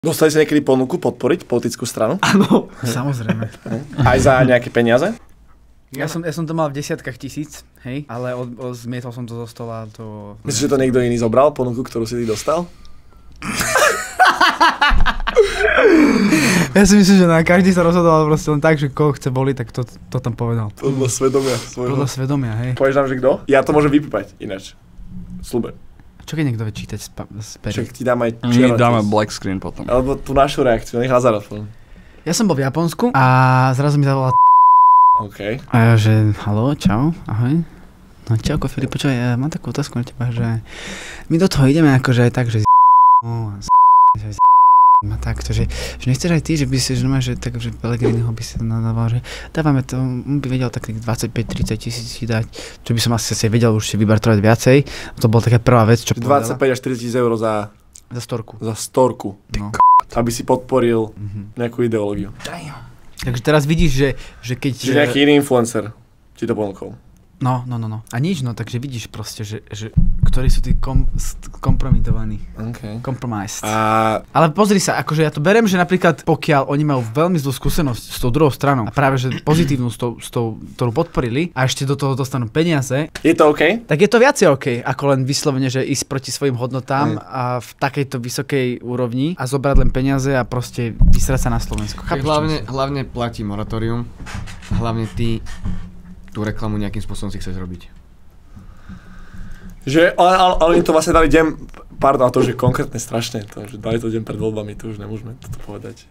Dostali ste niekedy ponuku podporiť politickú stranu? Áno. Samozrejme. Aj za nejaké peniaze? Ja som to mal v desiatkách tisíc, hej, ale zmietol som to zo stola, to... Myslíš, že to niekto iný zobral, ponuku, ktorú si ty dostal? Ja si myslím, že každý sa rozhodoval proste len tak, že koho chce voliť, tak to tam povedal. Podľa svedomia svojho. Podľa svedomia, hej. Povieš nám, že kto? Ja to môžem vypípať ináč. Sľubujem. Čo keď niekto vie čítať z pery? Však ti dám aj My dáme black screen potom. Alebo tú našu reakciu, nech Lazarov. Ja som bol v Japonsku a zrazu mi zavolala OK. a ja, že halo, čau, ahoj. No čauko Filip, počúvaj, ja mám takú otázku na teba, že my do toho ideme akože aj tak, že a takto, že nechceš aj ty, že by si, že tak, že Pellegriniho by si nadával, že dávame to, on by vedel tak 25-30 tisíc dať, čo by som asi vedel už si vybartovať viacej, to bola taká prvá vec, čo 25 až 40 tisíc eur za storku. Za storku. No. Aby si podporil nejakú ideológiu. Takže teraz vidíš, že keď... Čiže nejaký iný influencer ti to ponúkol. No. A nič, no, takže vidíš proste, že ktorí sú tí kompromitovaní. OK. Compromised. Ale pozri sa, akože ja to beriem, že napríklad pokiaľ oni majú veľmi zlú skúsenosť s tou druhou stranou a práve že pozitívnu s tou, ktorú podporili a ešte do toho dostanú peniaze. Je to OK? Tak je to viacej OK, ako len vyslovene, že ísť proti svojim hodnotám a v takejto vysokej úrovni a zobrať len peniaze a proste vysrať sa na Slovensku. Hlavne platí moratórium. Hlavne ty tú reklamu nejakým spôsobom si chceš robiť. Ale oni to vlastne dali deň, pardon, a to už je konkrétne strašne, to, že dali to deň pred voľbami, to už nemôžeme toto povedať.